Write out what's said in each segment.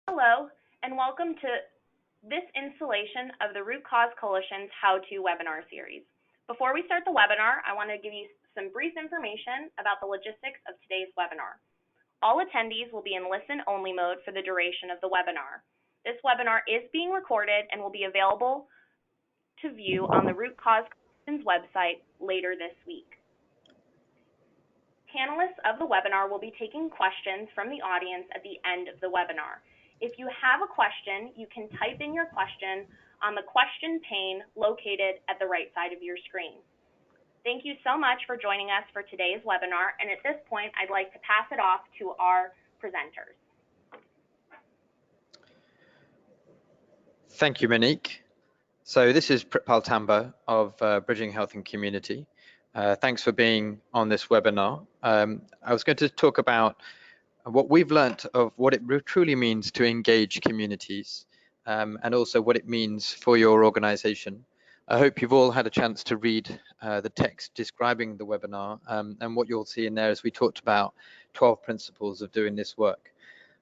Hello, and welcome to this installation of the Root Cause Coalition's How-To webinar series. Before we start the webinar, I want to give you some brief information about the logistics of today's webinar. All attendees will be in listen-only mode for the duration of the webinar. This webinar is being recorded and will be available to view on the Root Cause Coalition's website later this week. Panelists of the webinar will be taking questions from the audience at the end of the webinar. If you have a question, you can type in your question on the question pane located at the right side of your screen. Thank you so much for joining us for today's webinar, and at this point, I'd like to pass it off to our presenters. Thank you, Monique. So this is Pritpal Tamba of Bridging Health and Community. Thanks for being on this webinar. I was going to talk about what we've learnt of what it truly means to engage communities, and also what it means for your organization. I hope you've all had a chance to read the text describing the webinar, and what you'll see in there is we talked about 12 principles of doing this work.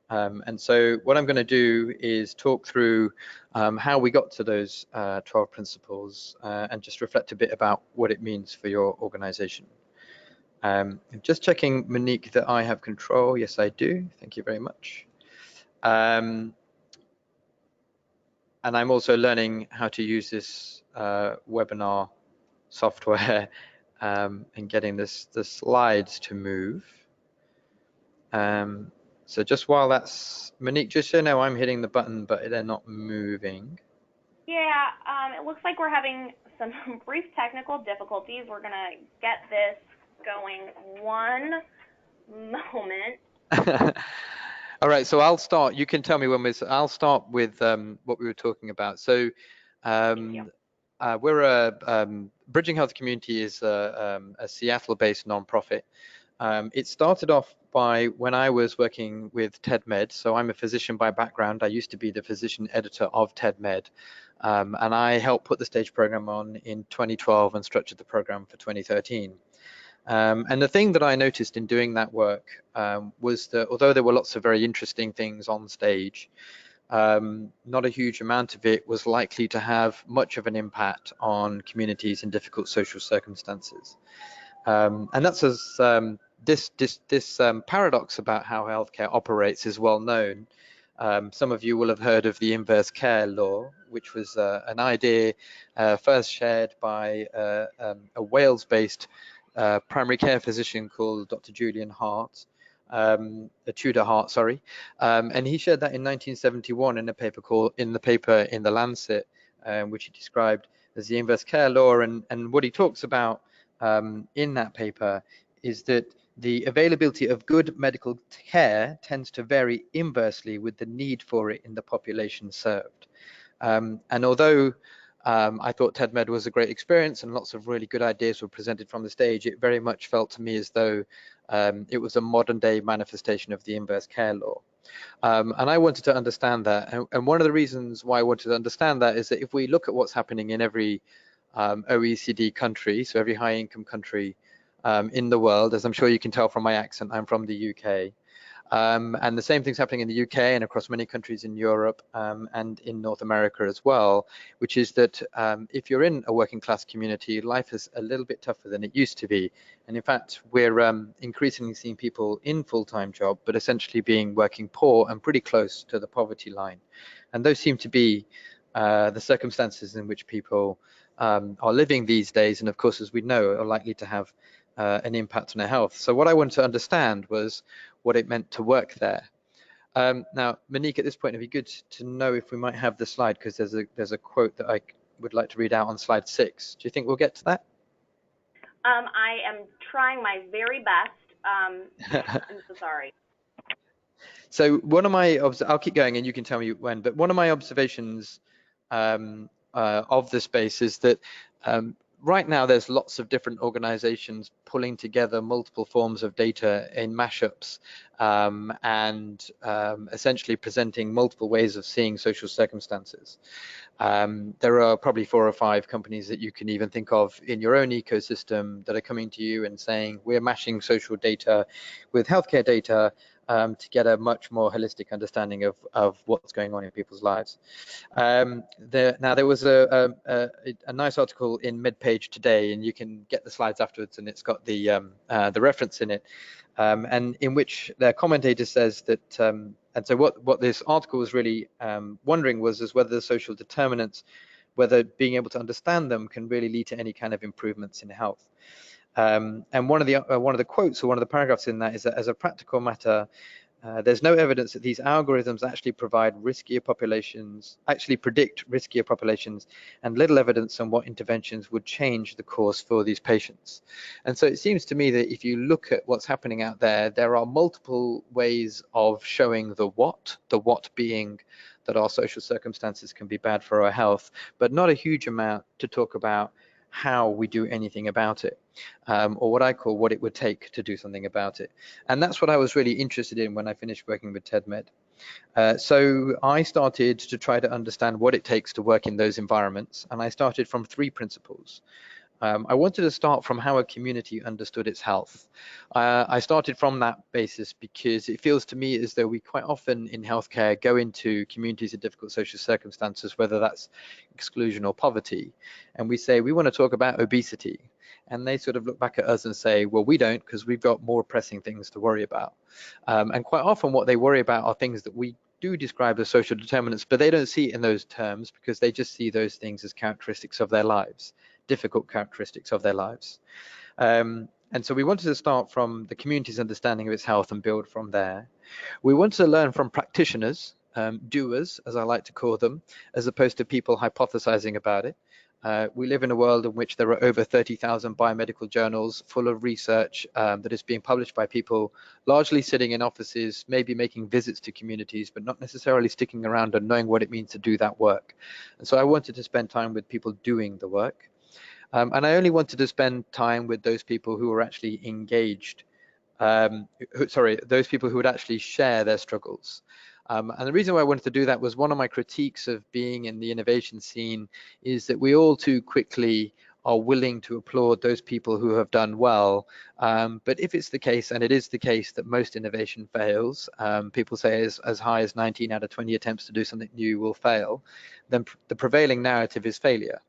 And so what I'm going to do is talk through how we got to those 12 principles, and just reflect a bit about what it means for your organization. Just checking, Monique, that I have control. Yes, I do. Thank you very much. And I'm also learning how to use this webinar software, and getting the slides to move. So just while that's, Monique, just so you know, I'm hitting the button, but they're not moving. Yeah, it looks like we're having some brief technical difficulties. We're going to get this going one moment. All right, so I'll start. You can tell me when I'll start with what we were talking about. So we're Bridging Health Community is a Seattle-based nonprofit. It started off by when I was working with TED-Med. So I'm a physician by background. I used to be the physician editor of TED-Med, and I helped put the stage program on in 2012 and structured the program for 2013. And the thing that I noticed in doing that work was that although there were lots of very interesting things on stage, not a huge amount of it was likely to have much of an impact on communities in difficult social circumstances. And that's as this paradox about how healthcare operates is well known. Some of you will have heard of the inverse care law, which was an idea first shared by a Wales-based primary care physician called Dr. Julian Hart, Tudor Hart, sorry, and he shared that in 1971 in a paper in the Lancet, which he described as the inverse care law. And what he talks about in that paper is that the availability of good medical care tends to vary inversely with the need for it in the population served. And although I thought TED-Med was a great experience and lots of really good ideas were presented from the stage, it very much felt to me as though it was a modern day manifestation of the inverse care law. And I wanted to understand that. And one of the reasons why I wanted to understand that is that if we look at what's happening in every OECD country, so every high income country in the world, as I'm sure you can tell from my accent, I'm from the UK. And the same thing's happening in the UK and across many countries in Europe, and in North America as well, which is that if you're in a working class community, life is a little bit tougher than it used to be. And in fact, we're increasingly seeing people in full-time job, but essentially being working poor and pretty close to the poverty line. And those seem to be the circumstances in which people are living these days, and of course, as we know, are likely to have an impact on their health. So what I wanted to understand was what it meant to work there. Now, Monique, at this point, it'd be good to know if we might have the slide, because there's a quote that I would like to read out on slide 6. Do you think we'll get to that? I am trying my very best. I'm so sorry. So one of my, I'll keep going and you can tell me when, but one of my observations of the space is that right now there's lots of different organizations pulling together multiple forms of data in mashups, and essentially presenting multiple ways of seeing social circumstances. There are probably 4 or 5 companies that you can even think of in your own ecosystem that are coming to you and saying, we're mashing social data with healthcare data, to get a much more holistic understanding of what's going on in people's lives. Now there was a nice article in MedPage today, and you can get the slides afterwards, and it's got the reference in it, and in which their commentator says that, and so what this article was really wondering was whether the social determinants, whether being able to understand them can really lead to any kind of improvements in health. And one of the quotes, or one of the paragraphs in that, is that as a practical matter, there's no evidence that these algorithms actually predict riskier populations, and little evidence on what interventions would change the course for these patients. And so it seems to me that if you look at what's happening out there, there are multiple ways of showing the what being that our social circumstances can be bad for our health, but not a huge amount to talk about how we do anything about it, or what I call what it would take to do something about it. And that's what I was really interested in when I finished working with TEDMed. So I started to try to understand what it takes to work in those environments, and I started from 3 principles. I wanted to start from how a community understood its health. I started from that basis because it feels to me as though we quite often in healthcare go into communities in difficult social circumstances, whether that's exclusion or poverty, and we say we want to talk about obesity, and they sort of look back at us and say, well, we don't, because we've got more pressing things to worry about. And quite often what they worry about are things that we do describe as social determinants, but they don't see it in those terms because they just see those things as characteristics of their lives, difficult characteristics of their lives. And so we wanted to start from the community's understanding of its health and build from there. We wanted to learn from practitioners, doers, as I like to call them, as opposed to people hypothesizing about it. We live in a world in which there are over 30,000 biomedical journals full of research that is being published by people largely sitting in offices, maybe making visits to communities, but not necessarily sticking around and knowing what it means to do that work. And so I wanted to spend time with people doing the work. And I only wanted to spend time with those people who were actually engaged, those people who would actually share their struggles. And the reason why I wanted to do that was one of my critiques of being in the innovation scene is that we all too quickly are willing to applaud those people who have done well. But if it's the case, and it is the case, that most innovation fails, people say as high as 19 out of 20 attempts to do something new will fail, then the prevailing narrative is failure.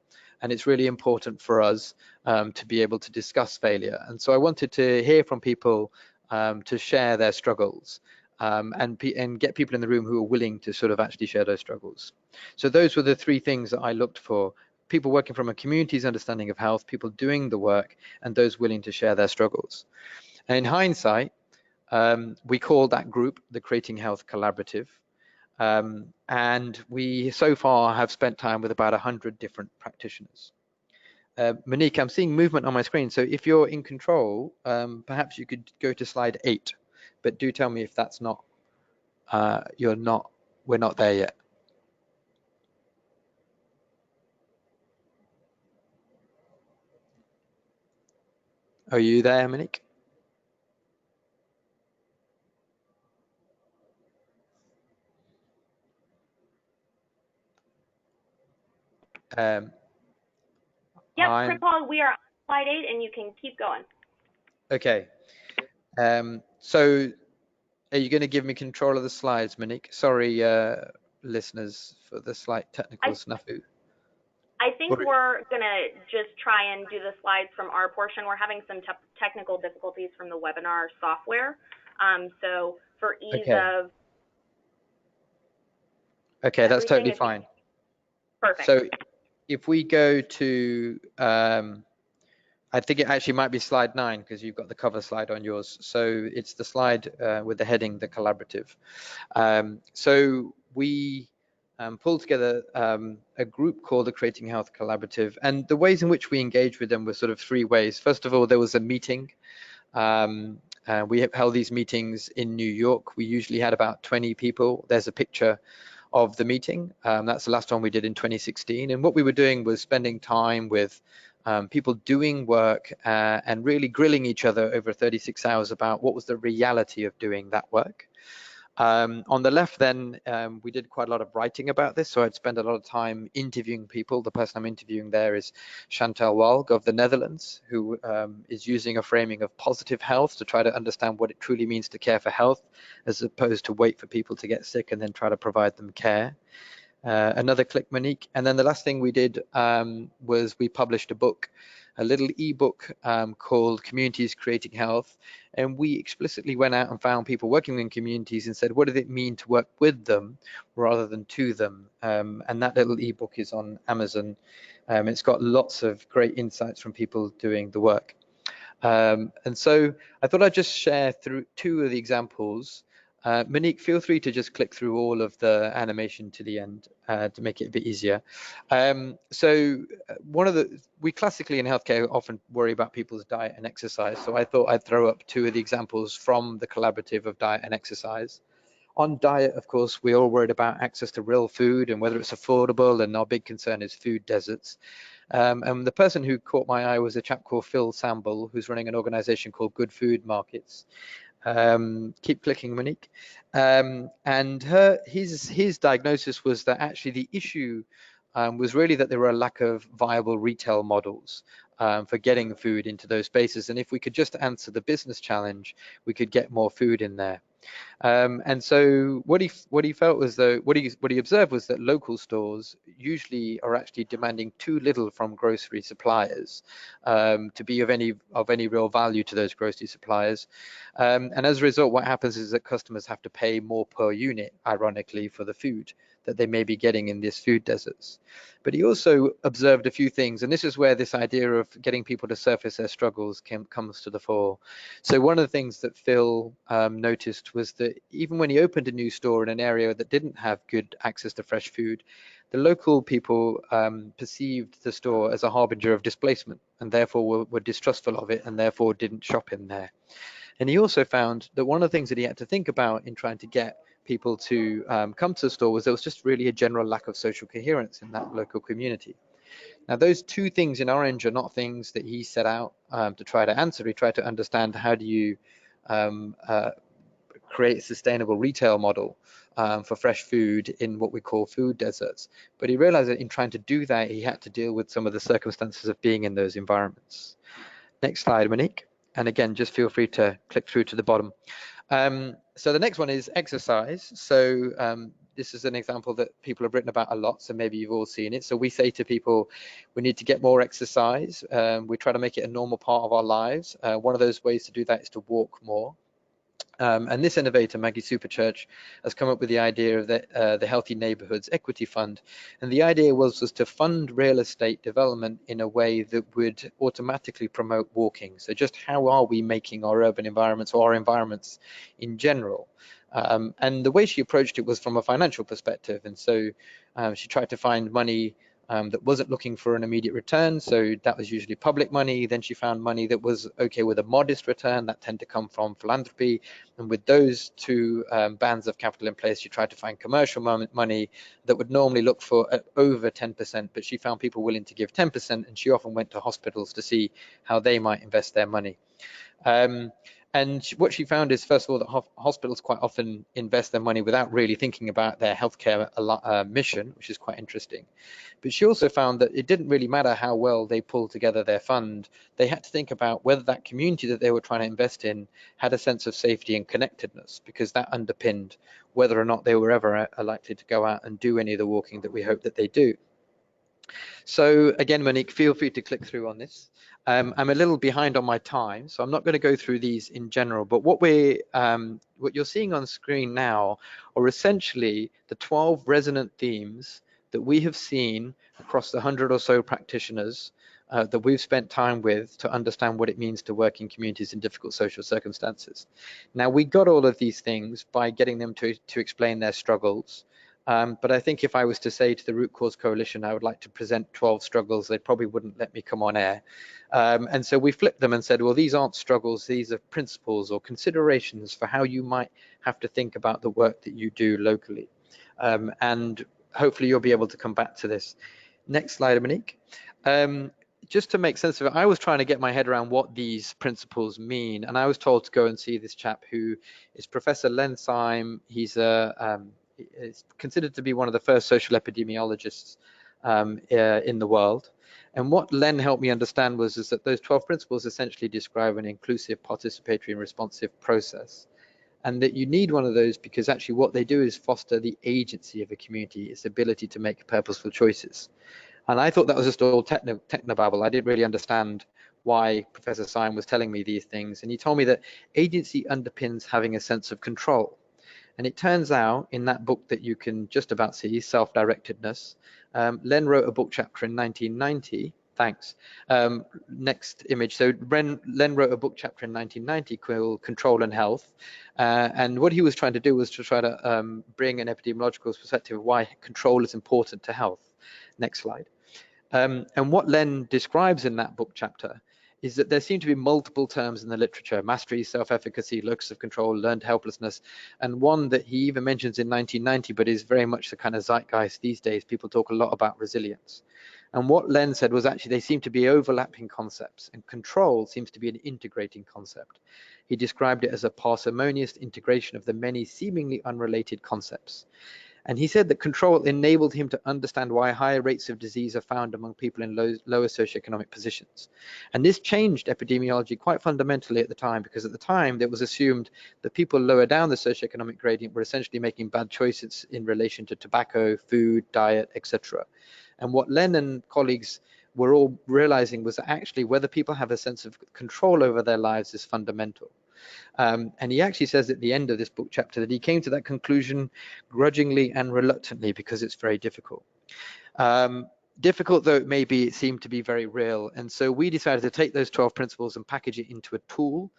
And it's really important for us to be able to discuss failure. And so I wanted to hear from people to share their struggles and get people in the room who are willing to sort of actually share those struggles. So those were the 3 things that I looked for: people working from a community's understanding of health, people doing the work, and those willing to share their struggles. And in hindsight, we called that group the Creating Health Collaborative. And we so far have spent time with about 100 different practitioners. Monique, I'm seeing movement on my screen, so if you're in control, perhaps you could go to slide 8, but do tell me if that's not, we're not there yet. Are you there, Monique? Yep, Paul, we are on slide 8 and you can keep going. Okay. So are you going to give me control of the slides, Monique? Sorry, listeners, for the slight technical snafu. I think we're going to just try and do the slides from our portion. We're having some technical difficulties from the webinar software. So for ease of... Okay, that's totally fine. Perfect. So if we go to, I think it actually might be slide 9 because you've got the cover slide on yours. So it's the slide with the heading, the collaborative. So we pulled together a group called the Creating Health Collaborative. And the ways in which we engaged with them were sort of 3 ways. First of all, there was a meeting. We have held these meetings in New York. We usually had about 20 people. There's a picture of the meeting. That's the last one we did in 2016. And what we were doing was spending time with people doing work and really grilling each other over 36 hours about what was the reality of doing that work. On the left then, we did quite a lot of writing about this, so I'd spend a lot of time interviewing people. The person I'm interviewing there is Chantal Walg of the Netherlands, who is using a framing of positive health to try to understand what it truly means to care for health, as opposed to wait for people to get sick and then try to provide them care. Another click, Monique. And then the last thing we did was we published a book, a little ebook called Communities Creating Health. And we explicitly went out and found people working in communities and said, what does it mean to work with them rather than to them? And that little ebook is on Amazon. It's got lots of great insights from people doing the work. And so I thought I'd just share through two of the examples. Monique, feel free to just click through all of the animation to the end to make it a bit easier. We classically in healthcare often worry about people's diet and exercise. So I thought I'd throw up two of the examples from the collaborative of diet and exercise. On diet, of course, we're all worried about access to real food and whether it's affordable, and our big concern is food deserts. And the person who caught my eye was a chap called Phil Samble, who's running an organization called Good Food Markets. Keep clicking, Monique. And his diagnosis was that actually the issue was really that there were a lack of viable retail models for getting food into those spaces. And if we could just answer the business challenge, we could get more food in there. And so what he felt was that what he observed was that local stores usually are actually demanding too little from grocery suppliers to be of any real value to those grocery suppliers. And as a result, what happens is that customers have to pay more per unit, ironically, for the food that they may be getting in these food deserts. But he also observed a few things, and this is where this idea of getting people to surface their struggles comes to the fore. So one of the things that Phil noticed was that even when he opened a new store in an area that didn't have good access to fresh food, the local people perceived the store as a harbinger of displacement, and therefore were distrustful of it, and therefore didn't shop in there. And he also found that one of the things that he had to think about in trying to get people to come to the store was there was just really a general lack of social coherence in that local community. Now, those two things in orange are not things that he set out to try to answer. He tried to understand how do you create a sustainable retail model for fresh food in what we call food deserts. But he realized that in trying to do that, he had to deal with some of the circumstances of being in those environments. Next slide, Monique. And again, just feel free to click through to the bottom. So the next one is exercise. So this is an example that people have written about a lot, so maybe you've all seen it. So we say to people, we need to get more exercise. We try to make it a normal part of our lives. One of those ways to do that is to walk more. And this innovator, Maggie Superchurch, has come up with the idea of the Healthy Neighborhoods Equity Fund. And the idea was to fund real estate development in a way that would automatically promote walking. So just how are we making our urban environments or our environments in general? And the way she approached it was from a financial perspective. And so she tried to find money that wasn't looking for an immediate return. So that was usually public money. Then she found money that was okay with a modest return that tend to come from philanthropy. And with those two bands of capital in place, she tried to find commercial money that would normally look for over 10%, but she found people willing to give 10%, and she often went to hospitals to see how they might invest their money. And what she found is, first of all, that hospitals quite often invest their money without really thinking about their healthcare mission, which is quite interesting. But she also found that it didn't really matter how well they pulled together their fund. They had to think about whether that community that they were trying to invest in had a sense of safety and connectedness, because that underpinned whether or not they were ever likely to go out and do any of the walking that we hope that they do. So again, Monique, feel free to click through on this. I'm a little behind on my time, so I'm not going to go through these in general, but what you're seeing on screen now are essentially the 12 resonant themes that we have seen across the 100 or so practitioners that we've spent time with to understand what it means to work in communities in difficult social circumstances. Now, we got all of these things by getting them to explain their struggles. But I think if I was to say to the Root Cause Coalition, I would like to present 12 struggles, they probably wouldn't let me come on air. And so we flipped them and said, well, these aren't struggles, these are principles or considerations for how you might have to think about the work that you do locally. And hopefully you'll be able to come back to this. Next slide, Monique. just to make sense of it, I was trying to get my head around what these principles mean, and I was told to go and see this chap who is Professor Len Syme. He's is considered to be one of the first social epidemiologists in the world. And what Len helped me understand is that those 12 principles essentially describe an inclusive, participatory, and responsive process. And that you need one of those because actually what they do is foster the agency of a community, its ability to make purposeful choices. And I thought that was just all technobabble. I didn't really understand why Professor Syme was telling me these things. And he told me that agency underpins having a sense of control. And it turns out in that book that you can just about see, Self-Directedness, Len wrote a book chapter in 1990. Thanks. Next image. So Len wrote a book chapter in 1990 called Control and Health. And what he was trying to do was to try to bring an epidemiological perspective of why control is important to health. Next slide. And what Len describes in that book chapter is that there seem to be multiple terms in the literature: mastery, self-efficacy, locus of control, learned helplessness, and one that he even mentions in 1990 but is very much the kind of zeitgeist these days. People talk a lot about resilience. And what Len said was actually they seem to be overlapping concepts, and control seems to be an integrating concept. He described it as a parsimonious integration of the many seemingly unrelated concepts. And he said that control enabled him to understand why higher rates of disease are found among people in lower socioeconomic positions. And this changed epidemiology quite fundamentally at the time, because at the time it was assumed that people lower down the socioeconomic gradient were essentially making bad choices in relation to tobacco, food, diet, etc. And what Len and colleagues were all realizing was that actually whether people have a sense of control over their lives is fundamental. And he actually says at the end of this book chapter that he came to that conclusion grudgingly and reluctantly because it's very difficult. Difficult though it may be, it seemed to be very real. And so we decided to take those 12 principles and package it into a tool.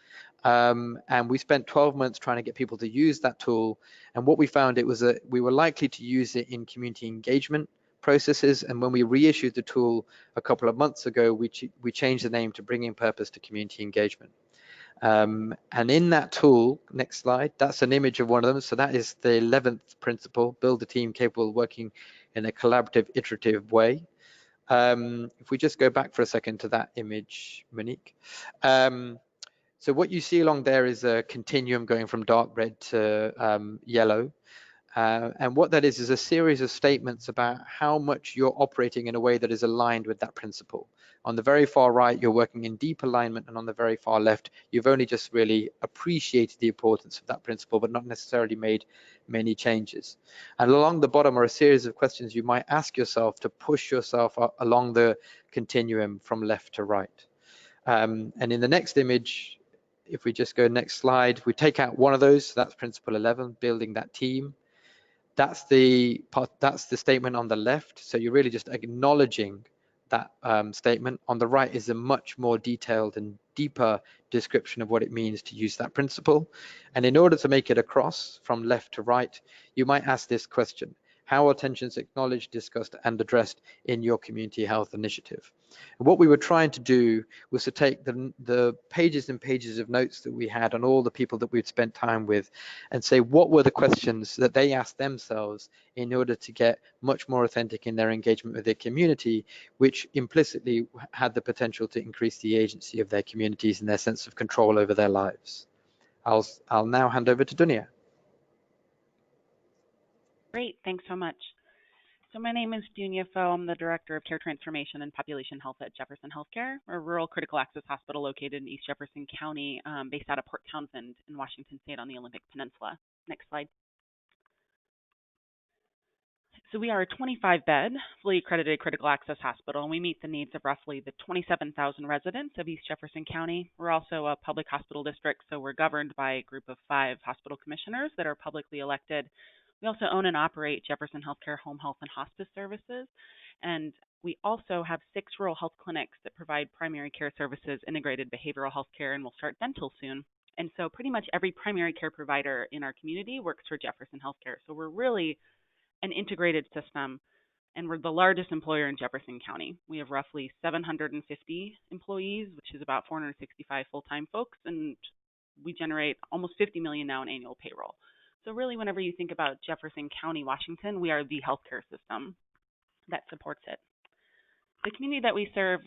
And we spent 12 months trying to get people to use that tool. And what we found, it was that we were likely to use it in community engagement processes. And when we reissued the tool a couple of months ago, we changed the name to Bringing Purpose to Community Engagement. And in that tool, next slide, that's an image of one of them. So that is the 11th principle: build a team capable of working in a collaborative, iterative way. If we just go back for a second to that image, Monique. So what you see along there is a continuum going from dark red to yellow. And what that is a series of statements about how much you're operating in a way that is aligned with that principle. On the very far right, you're working in deep alignment, and on the very far left, you've only just really appreciated the importance of that principle, but not necessarily made many changes. And along the bottom are a series of questions you might ask yourself to push yourself along the continuum from left to right. And in the next image, if we just go next slide, we take out one of those. So that's principle 11, building that team. That's the statement on the left. So you're really just acknowledging that statement. On the right is a much more detailed and deeper description of what it means to use that principle. And in order to make it across from left to right, you might ask this question: how are tensions acknowledged, discussed, and addressed in your community health initiative? And what we were trying to do was to take the pages and pages of notes that we had on all the people that we'd spent time with and say, what were the questions that they asked themselves in order to get much more authentic in their engagement with their community, which implicitly had the potential to increase the agency of their communities and their sense of control over their lives. I'll now hand over to Dunia. Great, thanks so much. So my name is Dunia Fo. I'm the Director of Care Transformation and Population Health at Jefferson Healthcare, a rural critical access hospital located in East Jefferson County, based out of Port Townsend in Washington State on the Olympic Peninsula. Next slide. So we are a 25-bed, fully accredited critical access hospital, and we meet the needs of roughly the 27,000 residents of East Jefferson County. We're also a public hospital district, so we're governed by a group of 5 hospital commissioners that are publicly elected. We also own and operate Jefferson Healthcare home health and hospice services, and we also have 6 rural health clinics that provide primary care services, integrated behavioral health care, and we'll start dental soon. And so pretty much every primary care provider in our community works for Jefferson Healthcare. So we're really an integrated system, and we're the largest employer in Jefferson County. We have roughly 750 employees, which is about 465 full-time folks, and we generate almost $50 million now in annual payroll. So really, whenever you think about Jefferson County, Washington, we are the healthcare system that supports it. The community that we serve,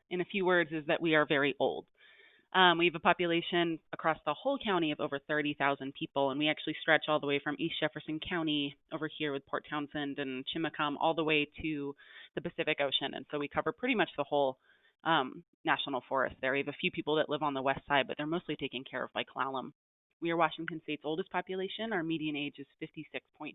in a few words, is that we are very old. We have a population across the whole county of over 30,000 people, and we actually stretch all the way from East Jefferson County over here with Port Townsend and Chimacum all the way to the Pacific Ocean. And so we cover pretty much the whole national forest there. We have a few people that live on the west side, but they're mostly taken care of by Clallam. We are Washington State's oldest population. Our median age is 56.2,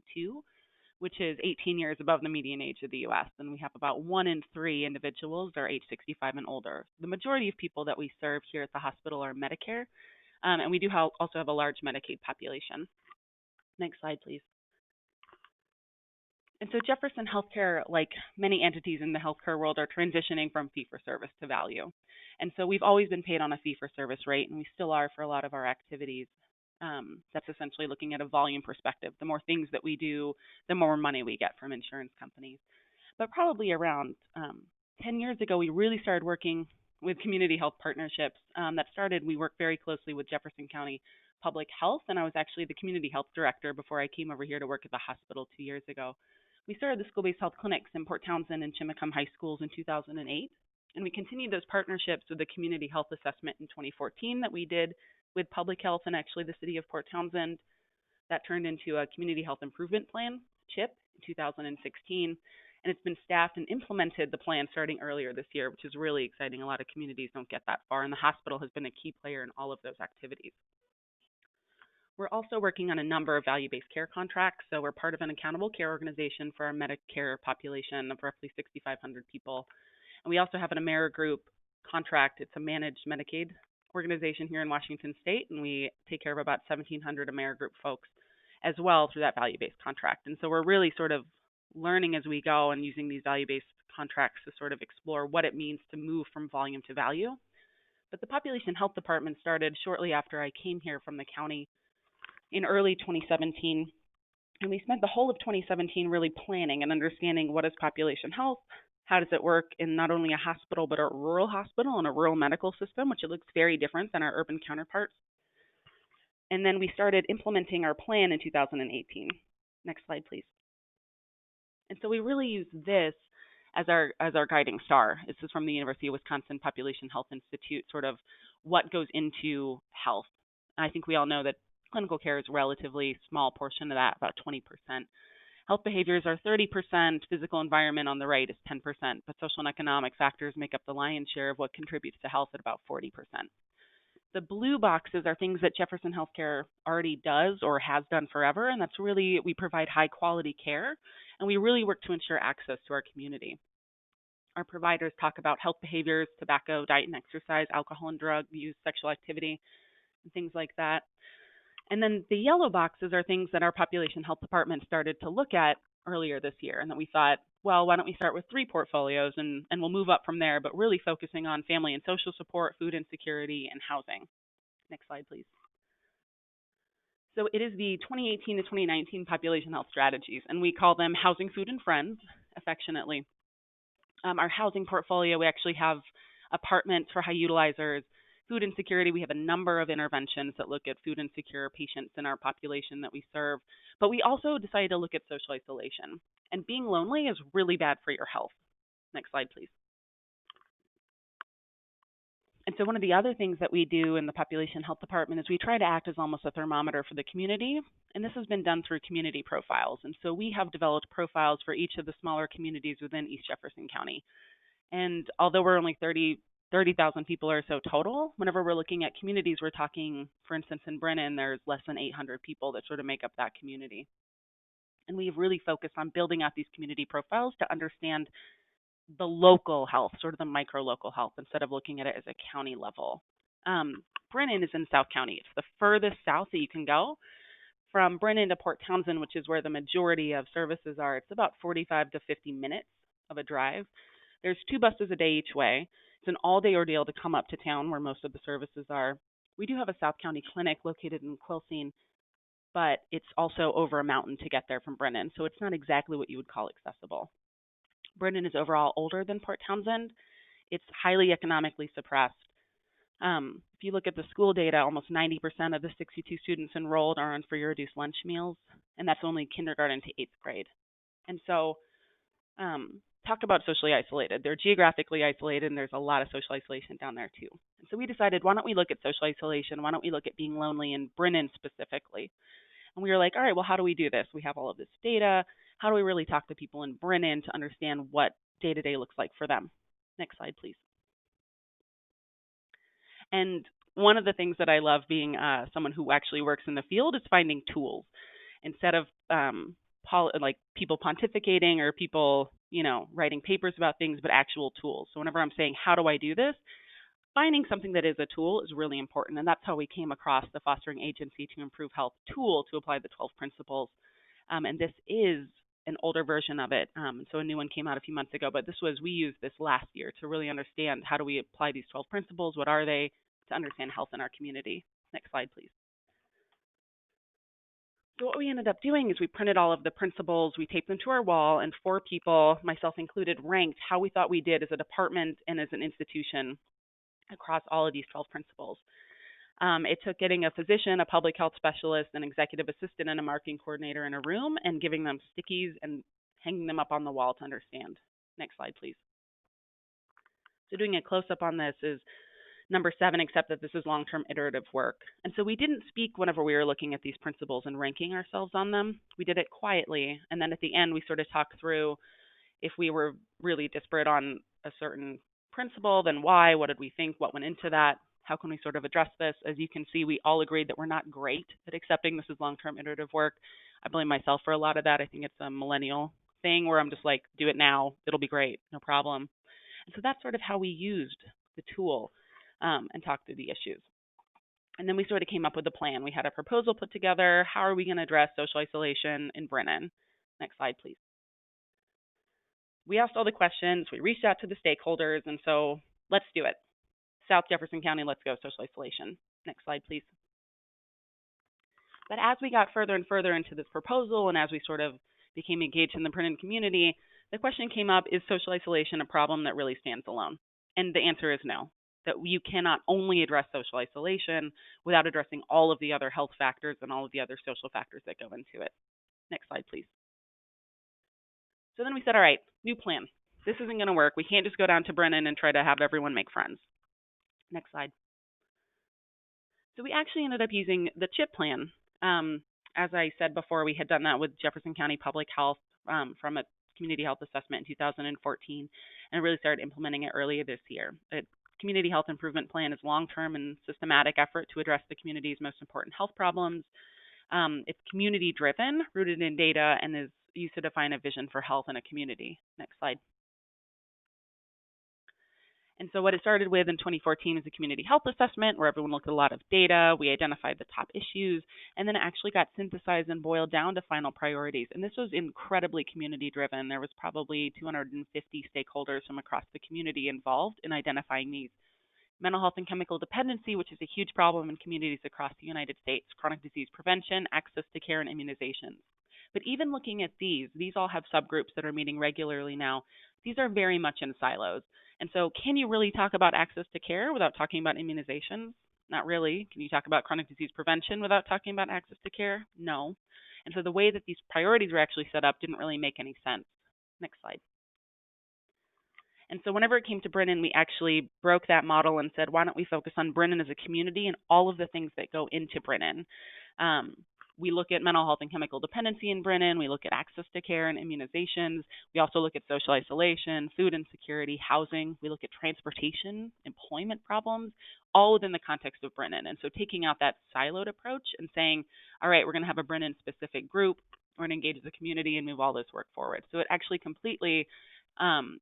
which is 18 years above the median age of the U.S. And we have about 1 in 3 individuals that are age 65 and older. The majority of people that we serve here at the hospital are Medicare, and we do also have a large Medicaid population. Next slide, please. And so Jefferson Healthcare, like many entities in the healthcare world, are transitioning from fee-for-service to value. And so we've always been paid on a fee-for-service rate, and we still are for a lot of our activities. That's essentially looking at a volume perspective. The more things that we do, the more money we get from insurance companies. But probably around 10 years ago, we really started working with community health partnerships. We worked very closely with Jefferson County Public Health, and I was actually the community health director before I came over here to work at the hospital 2 years ago. We started the school-based health clinics in Port Townsend and Chimacum high schools in 2008, and we continued those partnerships with the community health assessment in 2014 that we did with public health and actually the city of Port Townsend. That turned into a community health improvement plan, CHIP, in 2016, and it's been staffed and implemented the plan starting earlier this year, which is really exciting. A lot of communities don't get that far, and the hospital has been a key player in all of those activities. We're also working on a number of value-based care contracts. So we're part of an accountable care organization for our Medicare population of roughly 6,500 people. And we also have an AmeriGroup contract. It's a managed Medicaid organization here in Washington State, and we take care of about 1,700 AmeriGroup folks as well through that value-based contract. And so we're really sort of learning as we go and using these value-based contracts to sort of explore what it means to move from volume to value. But the Population Health Department started shortly after I came here from the county in early 2017, and we spent the whole of 2017 really planning and understanding what is population health, how does it work in not only a hospital but a rural hospital and a rural medical system, which it looks very different than our urban counterparts. And then we started implementing our plan in 2018. Next slide, please. And so we really use this as our guiding star. This is from the University of Wisconsin Population Health Institute, sort of what goes into health. And I think we all know that clinical care is a relatively small portion of that, about 20%. Health behaviors are 30%, physical environment on the right is 10%, but social and economic factors make up the lion's share of what contributes to health at about 40%. The blue boxes are things that Jefferson Healthcare already does or has done forever, and that's really, we provide high quality care, and we really work to ensure access to our community. Our providers talk about health behaviors, tobacco, diet and exercise, alcohol and drug use, sexual activity, and things like that. And then the yellow boxes are things that our population health department started to look at earlier this year, and that we thought, well, why don't we start with 3 portfolios and we'll move up from there, but really focusing on family and social support, food insecurity, and housing. Next slide, please. So it is the 2018 to 2019 population health strategies, and we call them Housing, Food, and Friends, affectionately. Our housing portfolio, we actually have apartments for high utilizers. Food insecurity, we have a number of interventions that look at food insecure patients in our population that we serve, but we also decided to look at social isolation. And being lonely is really bad for your health. Next slide, please. And so one of the other things that we do in the population health department is we try to act as almost a thermometer for the community, and this has been done through community profiles. And so we have developed profiles for each of the smaller communities within East Jefferson County. And although we're only 30,000 people or so total, whenever we're looking at communities, we're talking, for instance, in Brennan, there's less than 800 people that sort of make up that community. And we've really focused on building out these community profiles to understand the local health, sort of the micro-local health, instead of looking at it as a county level. Brennan is in South County. It's the furthest south that you can go. From Brennan to Port Townsend, which is where the majority of services are, it's about 45 to 50 minutes of a drive. There's 2 buses a day each way. It's an all-day ordeal to come up to town where most of the services are. We do have a South County clinic located in Quilcene, but it's also over a mountain to get there from Brennan, so it's not exactly what you would call accessible. Brennan is overall older than Port Townsend. It's highly economically suppressed. If you look at the school data, almost 90% of the 62 students enrolled are on free or reduced lunch meals, and that's only kindergarten to 8th grade. And so talk about socially isolated. They're geographically isolated, and there's a lot of social isolation down there too. And so we decided, why don't we look at social isolation? Why don't we look at being lonely in Brennan specifically? And we were like, all right, well, how do we do this? We have all of this data. How do we really talk to people in Brennan to understand what day-to-day looks like for them? Next slide, please. And one of the things that I love being someone who actually works in the field is finding tools instead of like people pontificating or people, writing papers about things, but actual tools. So whenever I'm saying, how do I do this? Finding something that is a tool is really important. And that's how we came across the Fostering Agency to Improve Health tool to apply the 12 principles. And this is an older version of it. So a new one came out a few months ago, but we used this last year to really understand how do we apply these 12 principles, what are they, to understand health in our community. Next slide, please. So what we ended up doing is we printed all of the principles, we taped them to our wall, and 4 people, myself included, ranked how we thought we did as a department and as an institution across all of these 12 principles. It took getting a physician, a public health specialist, an executive assistant, and a marketing coordinator in a room and giving them stickies and hanging them up on the wall to understand. Next slide, please. So doing a close-up on this is number 7, except that this is long-term iterative work. And so we didn't speak whenever we were looking at these principles and ranking ourselves on them. We did it quietly. And then at the end, we sort of talked through if we were really disparate on a certain principle, then why, what did we think, what went into that, how can we sort of address this? As you can see, we all agreed that we're not great at accepting this is long-term iterative work. I blame myself for a lot of that. I think it's a millennial thing where I'm just like, do it now, it'll be great, no problem. And so that's sort of how we used the tool and talked through the issues. And then we sort of came up with a plan. We had a proposal put together. How are we going to address social isolation in Brennan? Next slide, please. We asked all the questions. We reached out to the stakeholders. And so let's do it. South Jefferson County, let's go social isolation. Next slide, please. But as we got further and further into this proposal and as we sort of became engaged in the Brennan community, the question came up, is social isolation a problem that really stands alone? And the answer is no. That you cannot only address social isolation without addressing all of the other health factors and all of the other social factors that go into it. Next slide, please. So then we said, all right, new plan. This isn't going to work. We can't just go down to Brennan and try to have everyone make friends. Next slide. So we actually ended up using the CHIP plan. As I said before, we had done that with Jefferson County Public Health from a community health assessment in 2014 and really started implementing it earlier this year. Community Health Improvement Plan is a long-term and systematic effort to address the community's most important health problems. It's community-driven, rooted in data, and is used to define a vision for health in a community. Next slide. And so what it started with in 2014 is a community health assessment where everyone looked at a lot of data. We identified the top issues, and then it actually got synthesized and boiled down to final priorities. And this was incredibly community-driven. There was probably 250 stakeholders from across the community involved in identifying these. Mental health and chemical dependency, which is a huge problem in communities across the United States, chronic disease prevention, access to care, and immunizations. But even looking at these all have subgroups that are meeting regularly now. These are very much in silos. And so can you really talk about access to care without talking about immunizations? Not really. Can you talk about chronic disease prevention without talking about access to care? No. And so the way that these priorities were actually set up didn't really make any sense. Next slide. And so whenever it came to Brennan, we actually broke that model and said, why don't we focus on Brennan as a community and all of the things that go into Brennan? We look at mental health and chemical dependency in Brennan. We look at access to care and immunizations. We also look at social isolation, food insecurity, housing. We look at transportation, employment problems, all within the context of Brennan. And so taking out that siloed approach and saying, all right, we're going to have a Brennan-specific group. We're going to engage the community and move all this work forward. So it actually completely,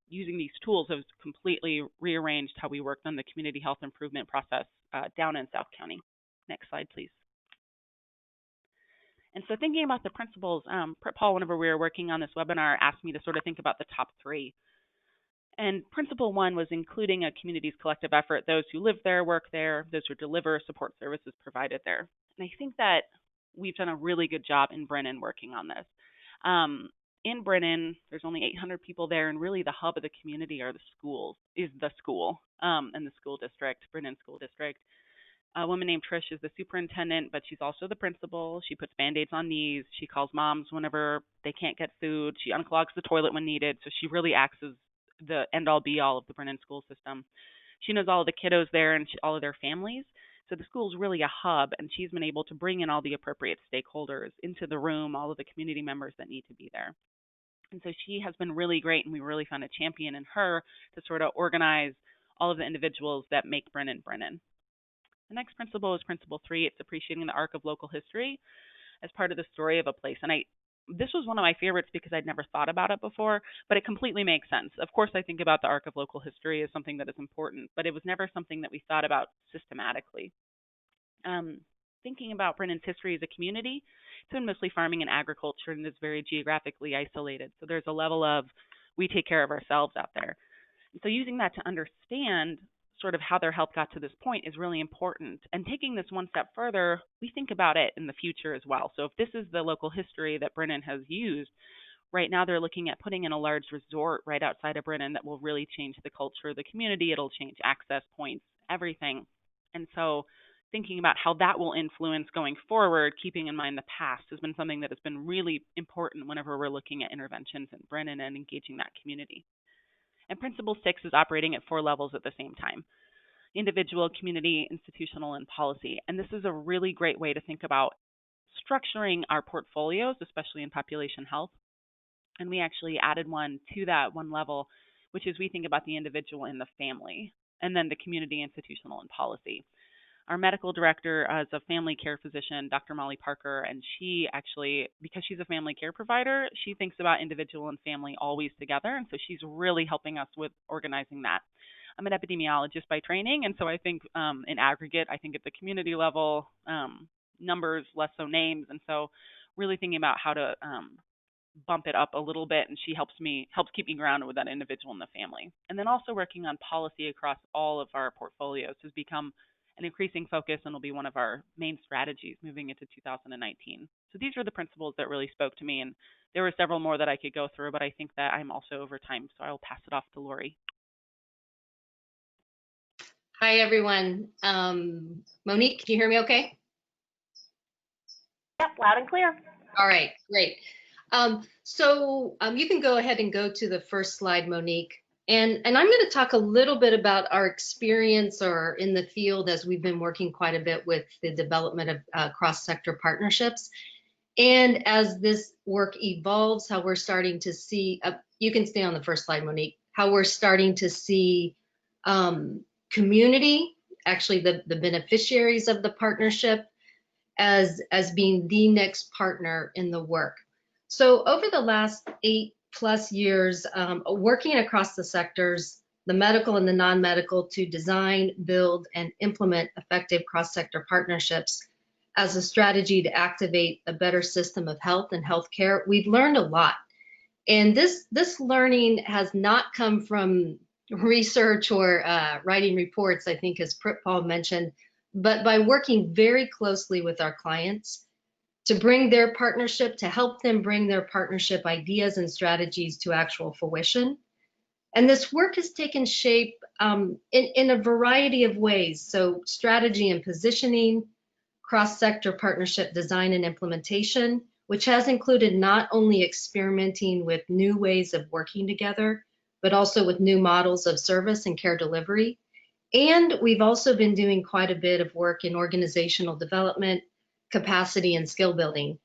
using these tools, has completely rearranged how we worked on the community health improvement process down in South County. Next slide, please. And so thinking about the principles, Paul, whenever we were working on this webinar, asked me to sort of think about the top 3. And principle 1 was including a community's collective effort, those who live there, work there, those who deliver support services provided there. And I think that we've done a really good job in Brennan working on this. In Brennan, there's only 800 people there, and really the hub of the community are the schools, and the school district, Brennan School District. A woman named Trish is the superintendent, but she's also the principal. She puts Band-Aids on knees. She calls moms whenever they can't get food. She unclogs the toilet when needed. So she really acts as the end-all be-all of the Brennan school system. She knows all of the kiddos there and all of their families. So the school is really a hub, and she's been able to bring in all the appropriate stakeholders into the room, all of the community members that need to be there. And so she has been really great, and we really found a champion in her to sort of organize all of the individuals that make Brennan Brennan. The next principle is principle 3. It's appreciating the arc of local history as part of the story of a place. And this was one of my favorites because I'd never thought about it before, but it completely makes sense. Of course, I think about the arc of local history as something that is important, but it was never something that we thought about systematically. Thinking about Brennan's history as a community, it's been mostly farming and agriculture, and it's very geographically isolated. So there's a level of we take care of ourselves out there. And so using that to understand sort of how their health got to this point is really important. And taking this one step further, we think about it in the future as well. So if this is the local history that Brennan has used, right now they're looking at putting in a large resort right outside of Brennan that will really change the culture of the community. It'll change access points, everything. And so thinking about how that will influence going forward, keeping in mind the past, has been something that has been really important whenever we're looking at interventions in Brennan and engaging that community. And principle 6 is operating at 4 levels at the same time: individual, community, institutional, and policy. And this is a really great way to think about structuring our portfolios, especially in population health. And we actually added one to that one level, which is we think about the individual and the family, and then the community, institutional, and policy. Our medical director is a family care physician, Dr. Molly Parker, and she actually, because she's a family care provider, she thinks about individual and family always together, and so she's really helping us with organizing that. I'm an epidemiologist by training, and so I think in aggregate, I think at the community level, numbers, less so names, and so really thinking about how to bump it up a little bit, and she helps keep me grounded with that individual and the family. And then also working on policy across all of our portfolios has become an increasing focus and will be one of our main strategies moving into 2019. So these are the principles that really spoke to me, and there were several more that I could go through, but I think that I'm also over time, so I will pass it off to Lori. Hi, everyone. Monique, can you hear me okay? Yep, loud and clear. All right, great. So you can go ahead and go to the first slide, Monique. And I'm going to talk a little bit about our experience or in the field as we've been working quite a bit with the development of cross-sector partnerships. And as this work evolves, how we're starting to see, you can stay on the first slide, Monique, how we're starting to see community, actually the beneficiaries of the partnership, as being the next partner in the work. So over the last 8+ years, working across the sectors, the medical and the non-medical, to design, build, and implement effective cross-sector partnerships as a strategy to activate a better system of health and healthcare, we've learned a lot. And this learning has not come from research or writing reports, I think, as Paul mentioned, but by working very closely with our clients to bring their partnership, to help them bring their partnership ideas and strategies to actual fruition. And this work has taken shape in a variety of ways. So strategy and positioning, cross-sector partnership design and implementation, which has included not only experimenting with new ways of working together, but also with new models of service and care delivery. And we've also been doing quite a bit of work in organizational development, capacity, and skill building.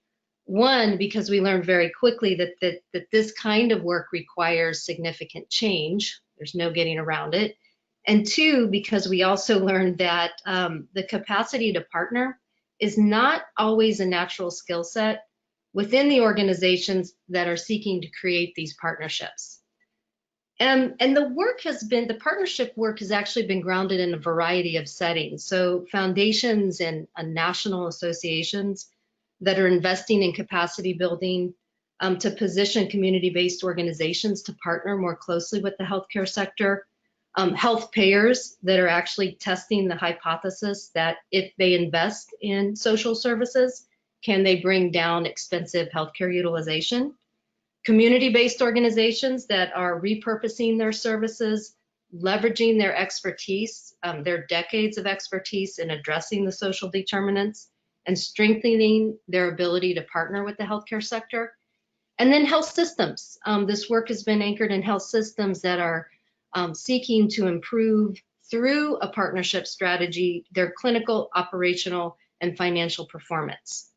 One, because we learned very quickly that this kind of work requires significant change. There's no getting around it. And two, because we also learned that the capacity to partner is not always a natural skill set within the organizations that are seeking to create these partnerships. And the partnership work has actually been grounded in a variety of settings. So foundations and national associations that are investing in capacity building to position community-based organizations to partner more closely with the healthcare sector. Health payers that are actually testing the hypothesis that if they invest in social services, can they bring down expensive healthcare utilization? Community-based organizations that are repurposing their services, leveraging their expertise, their decades of expertise in addressing the social determinants, and strengthening their ability to partner with the healthcare sector. And then health systems. This work has been anchored in health systems that are seeking to improve through a partnership strategy their clinical, operational, and financial performance.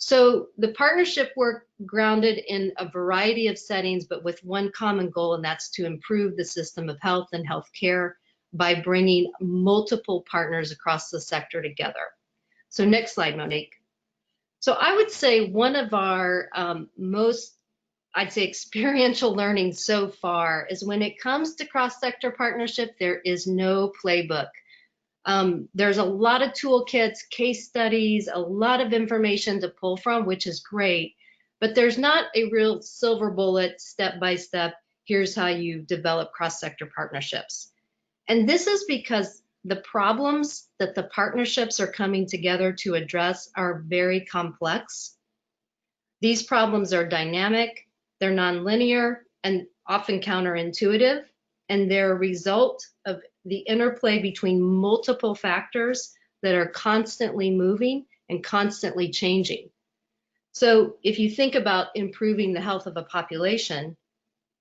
So the partnership work grounded in a variety of settings, but with one common goal, and that's to improve the system of health and healthcare by bringing multiple partners across the sector together. So next slide, Monique. So I would say one of our most, I'd say, experiential learning so far is when it comes to cross-sector partnership, there is no playbook. There's a lot of toolkits, case studies, a lot of information to pull from, which is great, but there's not a real silver bullet, step-by-step, here's how you develop cross-sector partnerships. And this is because the problems that the partnerships are coming together to address are very complex. These problems are dynamic, they're nonlinear, and often counterintuitive, and they're a result of the interplay between multiple factors that are constantly moving and constantly changing. So if you think about improving the health of a population,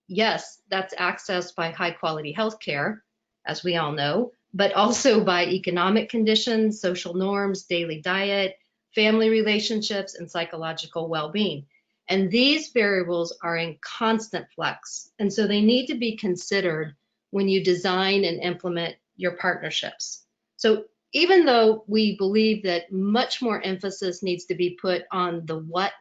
yes, that's accessed by high quality healthcare, as we all know, but also by economic conditions, social norms, daily diet, family relationships, and psychological well-being. And these variables are in constant flux. And so they need to be considered when you design and implement your partnerships. So even though we believe that much more emphasis needs to be put on the what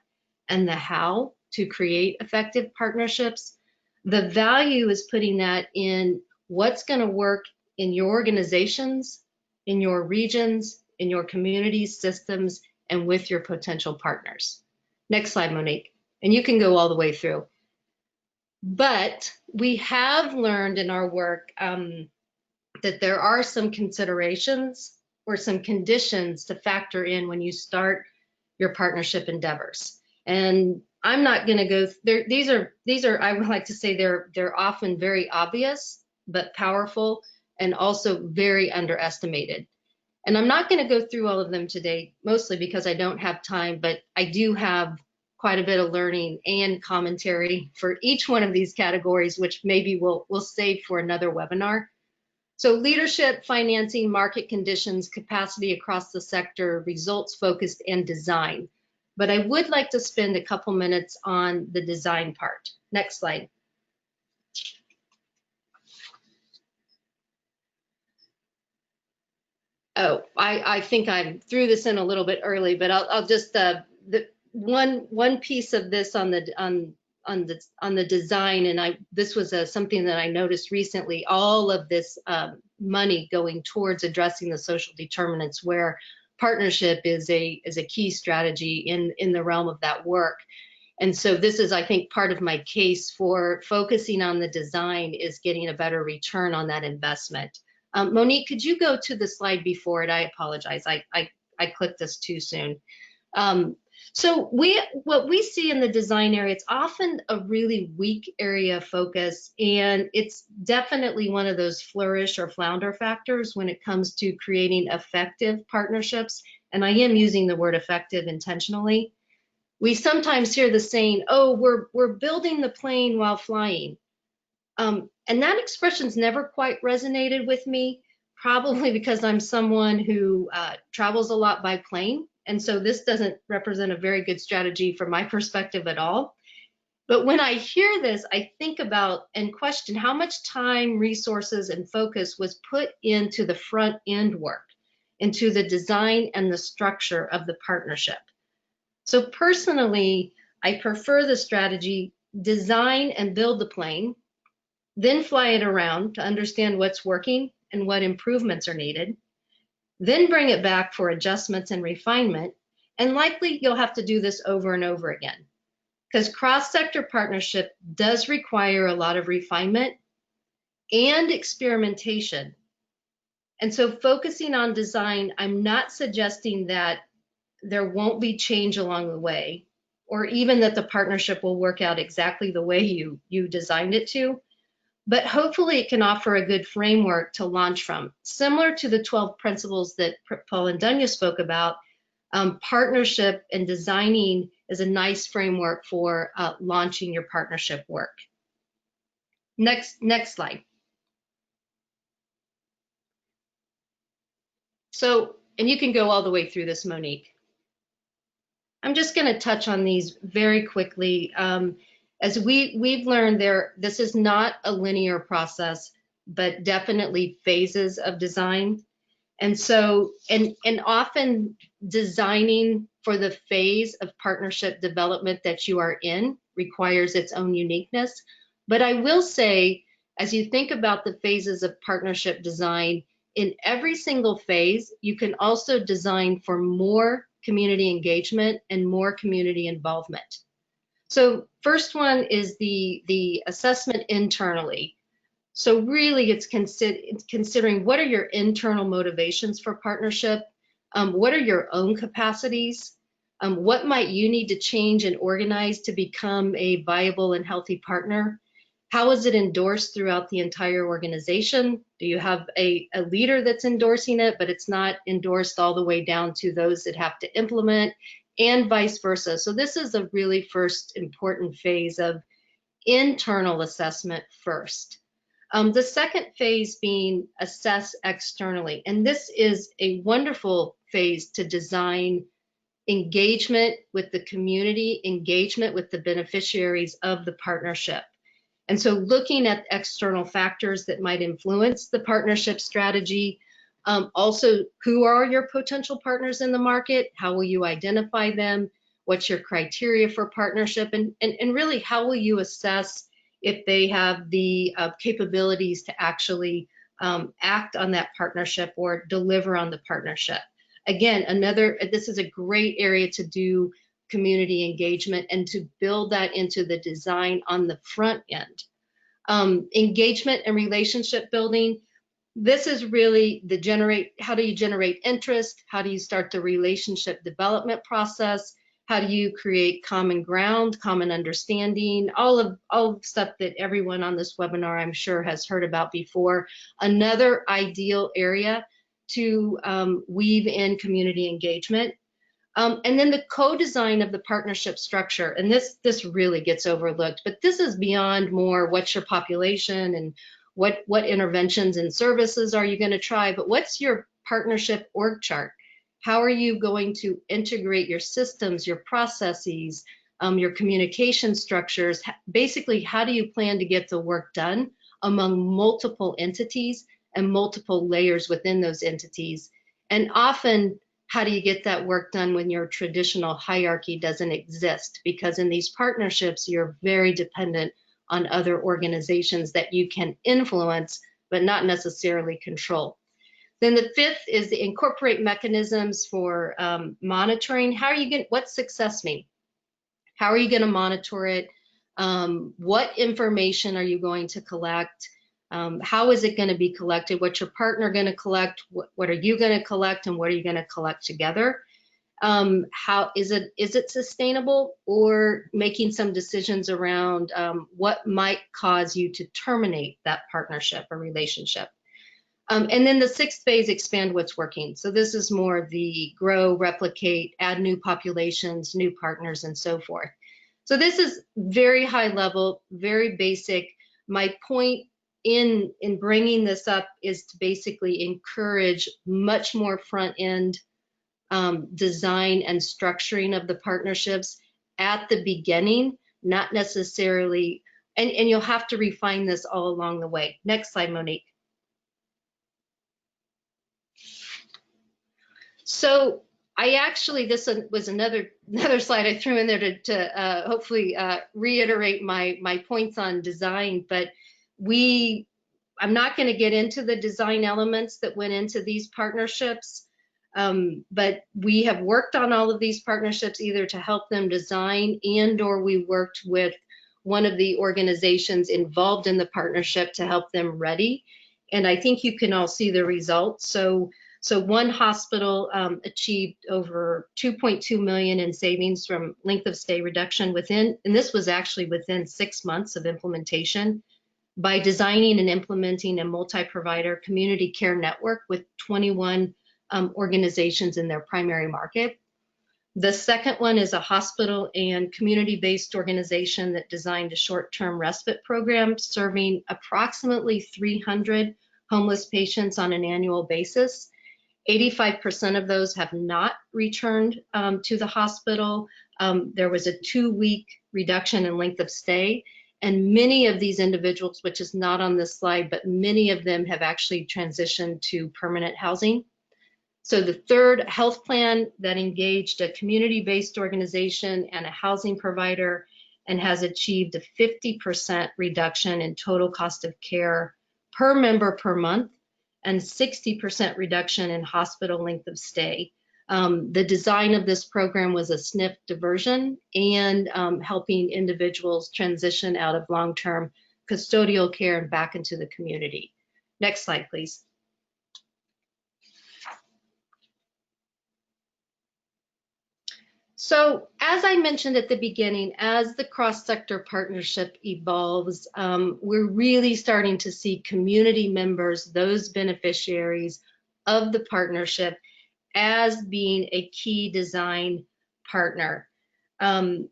and the how to create effective partnerships, the value is putting that in what's going to work in your organizations, in your regions, in your communities, systems, and with your potential partners. Next slide, Monique. And you can go all the way through. But we have learned in our work that there are some considerations or some conditions to factor in when you start your partnership endeavors. And I'm not going to go there. These are I would like to say they're often very obvious but powerful and also very underestimated. And I'm not going to go through all of them today, mostly because I don't have time, but I do have quite a bit of learning and commentary for each one of these categories, which maybe we'll save for another webinar. So leadership, financing, market conditions, capacity across the sector, results focused, and design. But I would like to spend a couple minutes on the design part. Next slide. Oh, I think I threw this in a little bit early, but I'll just one piece of this on the design, and this was something that I noticed recently. All of this money going towards addressing the social determinants, where partnership is a key strategy in the realm of that work. And so this is, I think, part of my case for focusing on the design is getting a better return on that investment. Monique, could you go to the slide before it? I apologize. I clicked this too soon. So what we see in the design area, it's often a really weak area of focus, and it's definitely one of those flourish or flounder factors when it comes to creating effective partnerships. And I am using the word effective intentionally. We sometimes hear the saying, oh, we're building the plane while flying. And that expression's never quite resonated with me, probably because I'm someone who travels a lot by plane. And so this doesn't represent a very good strategy from my perspective at all. But when I hear this, I think about and question how much time, resources, and focus was put into the front end work, into the design and the structure of the partnership. So personally, I prefer the strategy, design and build the plane, then fly it around to understand what's working and what improvements are needed, then bring it back for adjustments and refinement, and likely you'll have to do this over and over again, because cross-sector partnership does require a lot of refinement and experimentation. And so focusing on design, I'm not suggesting that there won't be change along the way, or even that the partnership will work out exactly the way you designed it to. but hopefully it can offer a good framework to launch from. Similar to the 12 principles that Paul and Dunya spoke about, partnership and designing is a nice framework for launching your partnership work. Next slide. So, and you can go all the way through this, Monique. I'm just going to touch on these very quickly. As we've learned, this is not a linear process, but definitely phases of design. And so, and often designing for the phase of partnership development that you are in requires its own uniqueness. But I will say, as you think about the phases of partnership design, in every single phase, you can also design for more community engagement and more community involvement. So first one is the assessment internally. So really it's considering what are your internal motivations for partnership, what are your own capacities, what might you need to change and organize to become a viable and healthy partner? How is it endorsed throughout the entire organization? Do you have a leader that's endorsing it, but it's not endorsed all the way down to those that have to implement, and vice versa? So this is a really first important phase of internal assessment first. The second phase being assess externally. And this is a wonderful phase to design engagement with the community, engagement with the beneficiaries of the partnership. And so looking at external factors that might influence the partnership strategy. Also, who are your potential partners in the market? How will you identify them? What's your criteria for partnership? And really, how will you assess if they have the capabilities to actually act on that partnership or deliver on the partnership? Again, this is a great area to do community engagement and to build that into the design on the front end. Engagement and relationship building. This is really how do you generate interest? How do you start the relationship development process? How do you create common ground, common understanding, all of stuff that everyone on this webinar, I'm sure, has heard about before. Another ideal area to weave in community engagement. And then the co-design of the partnership structure. And this really gets overlooked, but this is beyond more what's your population and what interventions and services are you going to try, but what's your partnership org chart? How are you going to integrate your systems, your processes, your communication structures? Basically, how do you plan to get the work done among multiple entities and multiple layers within those entities? And often, how do you get that work done when your traditional hierarchy doesn't exist? Because in these partnerships, you're very dependent on other organizations that you can influence, but not necessarily control. Then the fifth is to incorporate mechanisms for monitoring. What's success mean? How are you going to monitor it? What information are you going to collect? How is it going to be collected? What's your partner going to collect? What are you going to collect? And what are you going to collect together? How is it sustainable, or making some decisions around what might cause you to terminate that partnership or relationship? And then the sixth phase, expand what's working. So this is more the grow, replicate, add new populations, new partners, and so forth. So this is very high level, very basic. My point in bringing this up is to basically encourage much more front end design and structuring of the partnerships at the beginning, not necessarily, and you'll have to refine this all along the way. Next slide, Monique. So this was another slide I threw in there to hopefully reiterate my points on design, but I'm not going to get into the design elements that went into these partnerships, but we have worked on all of these partnerships either to help them design or we worked with one of the organizations involved in the partnership to help them ready. And I think you can all see the results. So one hospital achieved over 2.2 million in savings from length of stay reduction and this was actually within 6 months of implementation. by designing and implementing a multi-provider community care network with 21 organizations in their primary market. The second one is a hospital and community-based organization that designed a short-term respite program serving approximately 300 homeless patients on an annual basis. 85% of those have not returned to the hospital. There was a 2-week reduction in length of stay. And many of these individuals, which is not on this slide, but many of them have actually transitioned to permanent housing. So the third health plan that engaged a community-based organization and a housing provider and has achieved a 50% reduction in total cost of care per member per month and 60% reduction in hospital length of stay. The design of this program was a SNF diversion and helping individuals transition out of long-term custodial care and back into the community. Next slide, please. So as I mentioned at the beginning, as the cross-sector partnership evolves, we're really starting to see community members, those beneficiaries of the partnership, as being a key design partner. And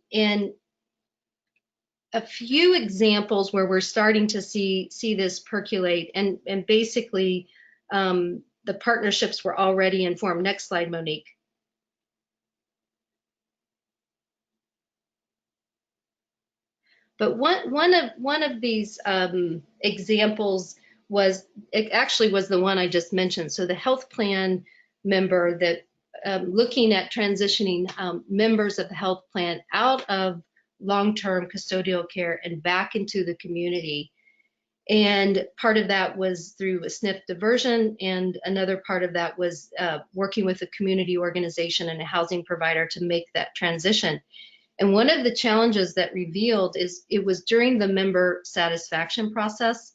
a few examples where we're starting to see this percolate, and basically the partnerships were already informed. Next slide, Monique. But one of these examples was, it actually was the one I just mentioned. So the health plan member that looking at transitioning members of the health plan out of long-term custodial care and back into the community. And part of that was through a SNF diversion, and another part of that was working with a community organization and a housing provider to make that transition. And one of the challenges that revealed is it was during the member satisfaction process.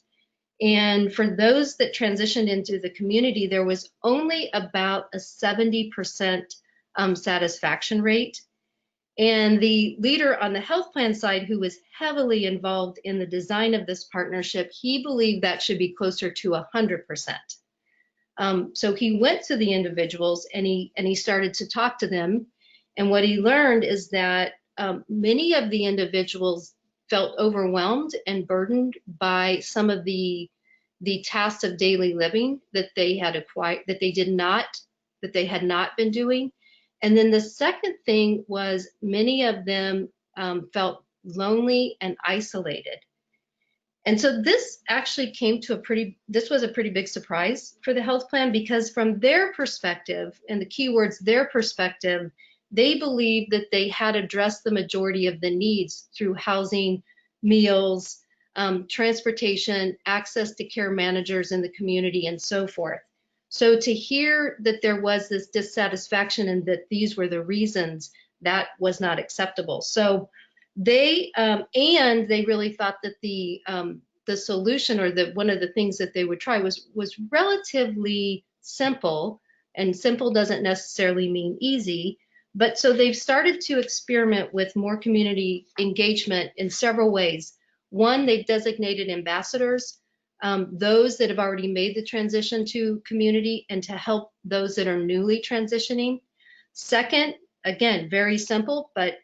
And for those that transitioned into the community, there was only about a 70% satisfaction rate. And the leader on the health plan side, who was heavily involved in the design of this partnership, he believed that should be closer to 100%. So he went to the individuals and he started to talk to them. And what he learned is that many of the individuals felt overwhelmed and burdened by some of the tasks of daily living that they had acquired, that they had not been doing. And then the second thing was many of them felt lonely and isolated. And so this actually came to this was a pretty big surprise for the health plan, because from their perspective, and the keywords, their perspective, they believed that they had addressed the majority of the needs through housing, meals, transportation, access to care managers in the community, and so forth. So to hear that there was this dissatisfaction and that these were the reasons, that was not acceptable. So they really thought that the solution, or one of the things that they would try was relatively simple, and simple doesn't necessarily mean easy. But so they've started to experiment with more community engagement in several ways. One, they've designated ambassadors, those that have already made the transition to community and to help those that are newly transitioning. Second, again, very simple, but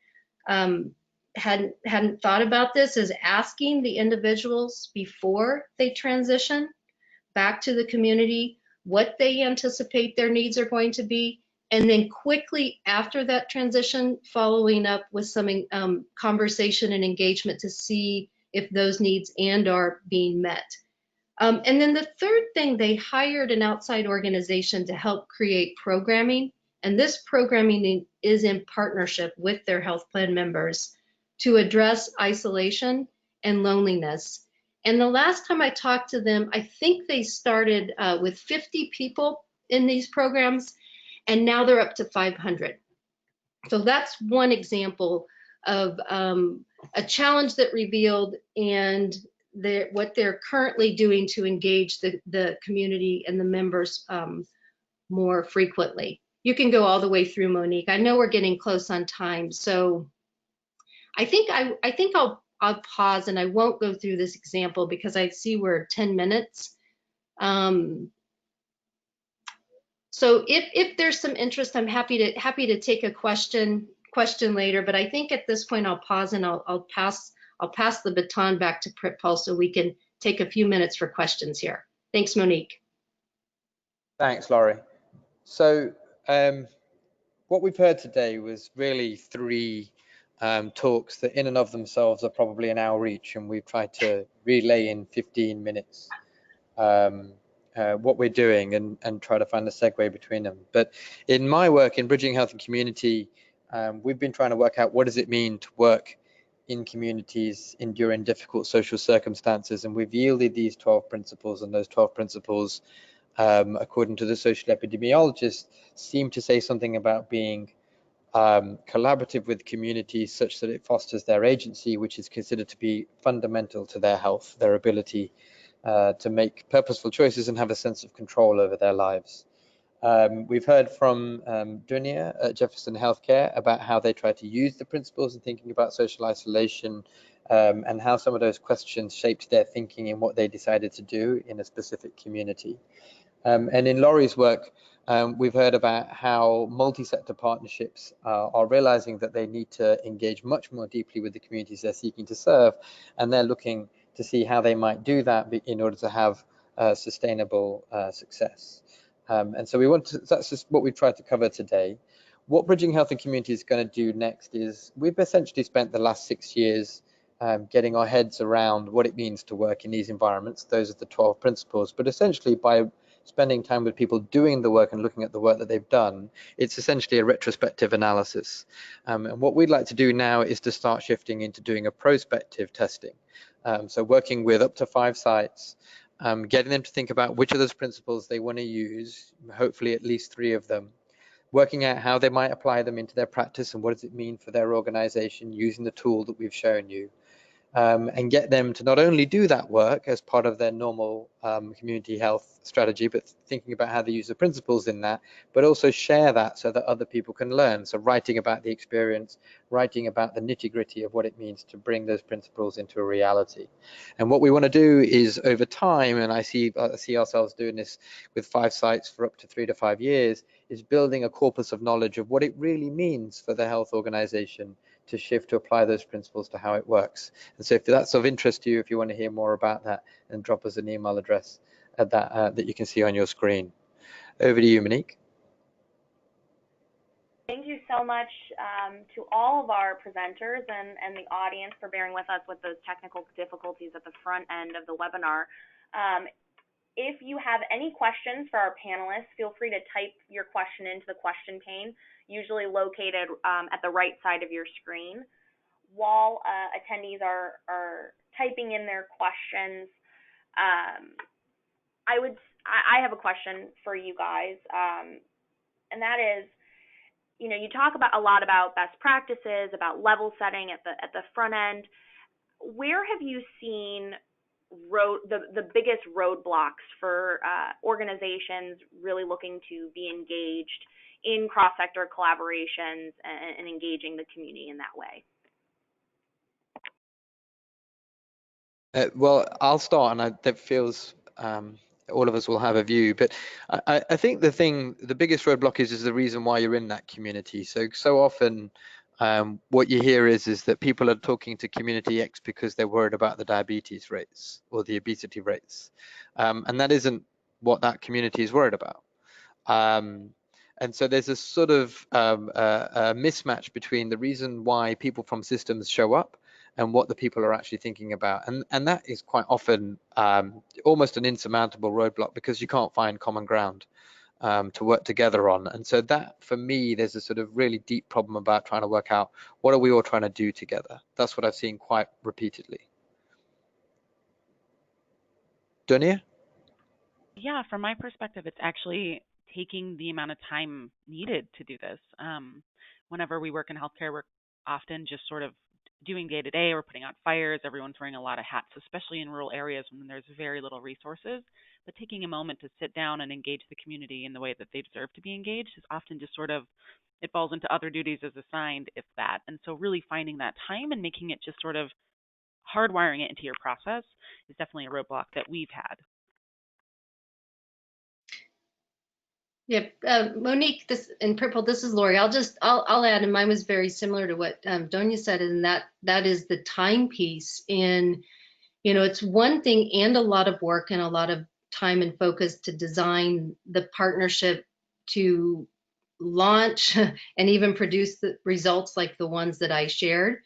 hadn't thought about this, is asking the individuals before they transition back to the community what they anticipate their needs are going to be. And then quickly after that transition, following up with some conversation and engagement to see if those needs are being met. And then the third thing, they hired an outside organization to help create programming. And this programming is in partnership with their health plan members to address isolation and loneliness. And the last time I talked to them, I think they started with 50 people in these programs, and now they're up to 500. So that's one example of a challenge that revealed, and what they're currently doing to engage the community and the members more frequently. You can go all the way through, Monique. I know we're getting close on time, so I think I'll pause and I won't go through this example because I see we're at 10 minutes. So if there's some interest, I'm happy to take a question later. But I think at this point I'll pause and I'll pass the baton back to Pritpal so we can take a few minutes for questions here. Thanks, Monique. Thanks, Laurie. So what we've heard today was really three talks that in and of themselves are probably an hour each, and we've tried to relay in 15 minutes what we're doing and try to find a segue between them. But in my work in Bridging Health and Community, we've been trying to work out what does it mean to work in communities enduring difficult social circumstances, and we've yielded these 12 principles, and those 12 principles, according to the social epidemiologist, seem to say something about being collaborative with communities such that it fosters their agency, which is considered to be fundamental to their health, their ability to make purposeful choices and have a sense of control over their lives. We've heard from Dunia at Jefferson Healthcare about how they try to use the principles in thinking about social isolation, and how some of those questions shaped their thinking in what they decided to do in a specific community. And in Laurie's work, we've heard about how multi-sector partnerships are realizing that they need to engage much more deeply with the communities they're seeking to serve, and they're looking to see how they might do that in order to have sustainable success. And so that's just what we've tried to cover today. What Bridging Health and Community is going to do next is we've essentially spent the last 6 years getting our heads around what it means to work in these environments. Those are the 12 principles, but essentially by spending time with people doing the work and looking at the work that they've done, it's essentially a retrospective analysis. And what we'd like to do now is to start shifting into doing a prospective testing. So working with up to 5 sites, getting them to think about which of those principles they want to use, hopefully at least 3 of them, working out how they might apply them into their practice and what does it mean for their organization using the tool that we've shown you. And get them to not only do that work as part of their normal community health strategy, but thinking about how they use the principles in that, but also share that so that other people can learn. So writing about the experience, writing about the nitty-gritty of what it means to bring those principles into a reality. And what we want to do is over time, and I see ourselves doing this with 5 sites for up to 3 to 5 years, is building a corpus of knowledge of what it really means for the health organization to shift to apply those principles to how it works. And so if that's of interest to you, if you want to hear more about that, then drop us an email address at that you can see on your screen. Over to you, Monique. Thank you so much to all of our presenters and the audience for bearing with us with those technical difficulties at the front end of the webinar. If you have any questions for our panelists, feel free to type your question into the question pane, usually located at the right side of your screen. While attendees are typing in their questions, I have a question for you guys, and that is, you know, you talk about a lot about best practices, about level setting at the front end. Where have you seen the biggest roadblocks for organizations really looking to be engaged in cross-sector collaborations and engaging the community in that way? Well, I'll start, and that feels all of us will have a view, but I think the biggest roadblock is the reason why you're in that community. So often what you hear is that people are talking to community X because they're worried about the diabetes rates or the obesity rates, and that isn't what that community is worried about. And so there's a sort of a mismatch between the reason why people from systems show up and what the people are actually thinking about. And that is quite often almost an insurmountable roadblock because you can't find common ground to work together on. And so that, for me, there's a sort of really deep problem about trying to work out what are we all trying to do together. That's what I've seen quite repeatedly. Dunia? Yeah, from my perspective, it's actually taking the amount of time needed to do this. Whenever we work in healthcare, we're often just sort of doing day to day. We're putting out fires. Everyone's wearing a lot of hats, especially in rural areas when there's very little resources. But taking a moment to sit down and engage the community in the way that they deserve to be engaged is often just sort of, it falls into other duties as assigned, if that. And so really finding that time and making it just sort of hardwiring it into your process is definitely a roadblock that we've had. Yep, Monique, this and Purple, this is Lori. I'll add, and mine was very similar to what Donia said, and that is the time piece. And it's one thing and a lot of work and a lot of time and focus to design the partnership to launch and even produce the results like the ones that I shared.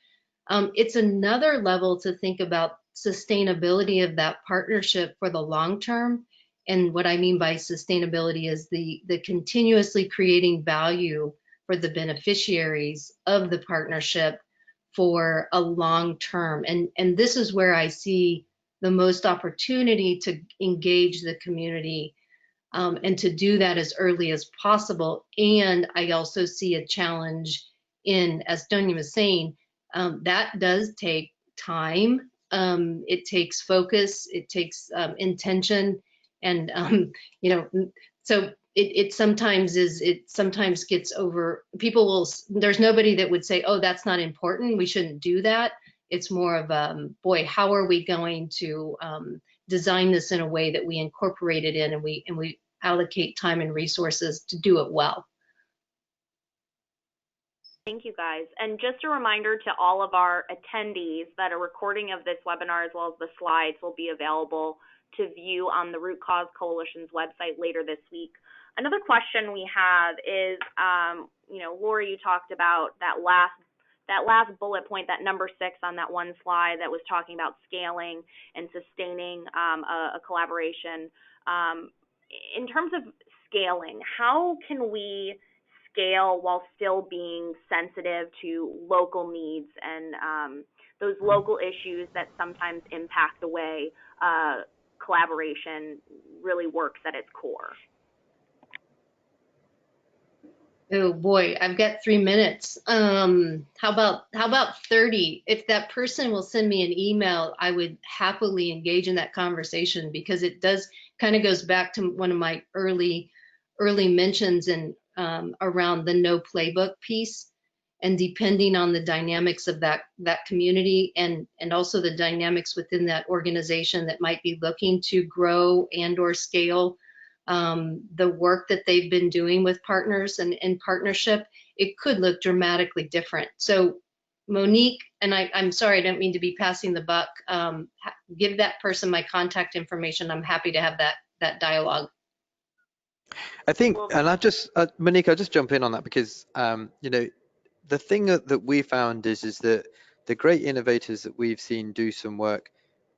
It's another level to think about sustainability of that partnership for the long term. And what I mean by sustainability is the continuously creating value for the beneficiaries of the partnership for a long term. And this is where I see the most opportunity to engage the community and to do that as early as possible. And I also see a challenge in, as Donia was saying, that does take time. It takes focus, it takes intention, and so it sometimes gets over. There's nobody that would say, oh, that's not important, we shouldn't do that. It's more of boy, how are we going to design this in a way that we incorporate it in, and we allocate time and resources to do it well. Thank you, guys. And just a reminder to all of our attendees that a recording of this webinar as well as the slides will be available to view on the Root Cause Coalition's website later this week. Another question we have is, Lori, you talked about that last bullet point, that number 6 on that one slide that was talking about scaling and sustaining a collaboration. In terms of scaling, how can we scale while still being sensitive to local needs and those local issues that sometimes impact the way collaboration really works at its core? Oh boy, I've got 3 minutes. How about 30? If that person will send me an email, I would happily engage in that conversation, because it does kind of goes back to one of my early mentions and around the no playbook piece, and depending on the dynamics of that community and also the dynamics within that organization that might be looking to grow and or scale the work that they've been doing with partners and in partnership, it could look dramatically different. So Monique, and I'm sorry, I don't mean to be passing the buck, give that person my contact information. I'm happy to have that dialogue. I think, and Monique, I'll just jump in on that, because the thing that we found is that the great innovators that we've seen do some work,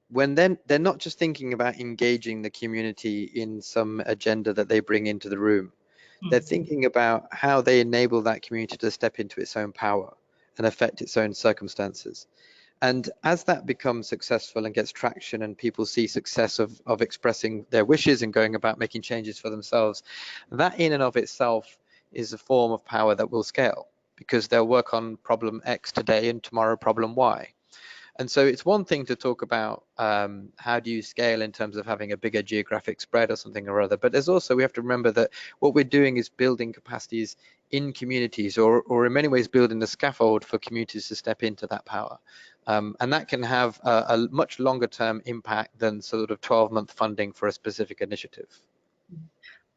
when they're not just thinking about engaging the community in some agenda that they bring into the room, they're thinking about how they enable that community to step into its own power and affect its own circumstances. And as that becomes successful and gets traction and people see success of expressing their wishes and going about making changes for themselves, that in and of itself is a form of power that will scale, because they'll work on problem X today and tomorrow problem Y. And so it's one thing to talk about how do you scale in terms of having a bigger geographic spread or something or other, but there's also, we have to remember that what we're doing is building capacities in communities, or in many ways building the scaffold for communities to step into that power. And that can have a much longer term impact than sort of 12-month funding for a specific initiative.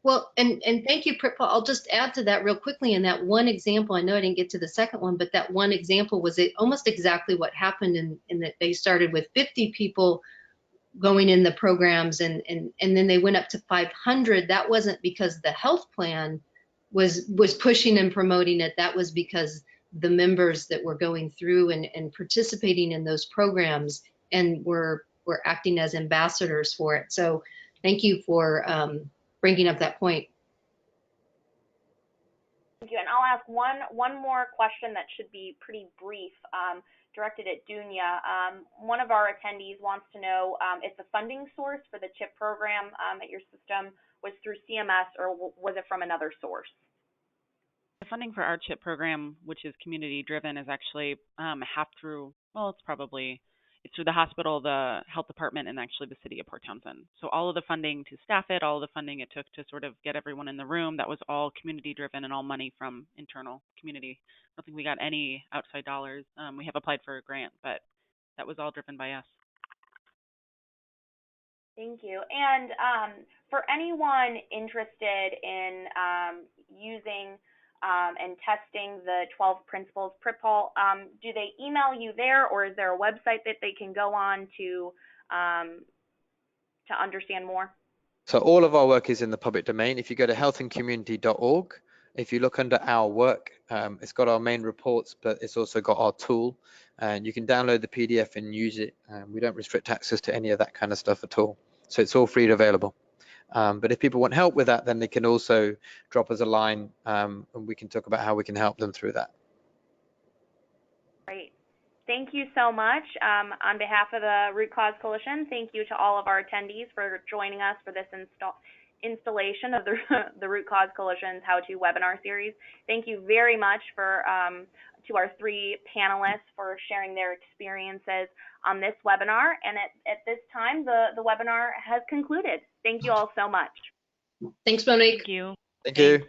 Well, and thank you, Pritpal. I'll just add to that real quickly. In that one example, I know I didn't get to the second one, but that one example was almost exactly what happened in that they started with 50 people going in the programs, and then they went up to 500. That wasn't because the health plan was pushing and promoting it. That was because the members that were going through and participating in those programs and were acting as ambassadors for it. So thank you for bringing up that point. Thank you. And I'll ask one more question that should be pretty brief, directed at Dunya. One of our attendees wants to know if the funding source for the CHIP program at your system was through CMS or was it from another source? The funding for our CHIP program, which is community driven, is actually half through, well, it's through the hospital, the health department, and actually the city of Port Townsend. So all of the funding to staff it, all of the funding it took to sort of get everyone in the room, that was all community driven and all money from internal community. I don't think we got any outside dollars. We have applied for a grant, but that was all driven by us. Thank you. And for anyone interested in using and testing the 12 principles protocol, do they email you there, or is there a website that they can go on to understand more? So all of our work is in the public domain. If you go to healthandcommunity.org, if you look under our work, it's got our main reports, but it's also got our tool, and you can download the PDF and use it. We don't restrict access to any of that kind of stuff at all. So it's all free and available. But if people want help with that, then they can also drop us a line, and we can talk about how we can help them through that. Great. Thank you so much. On behalf of the Root Cause Coalition, thank you to all of our attendees for joining us for this installation of the Root Cause Coalition's How-To webinar series. Thank you very much for to our three panelists for sharing their experiences on this webinar. And at this time, the webinar has concluded. Thank you all so much. Thanks, Monique. Thank you. Thank you.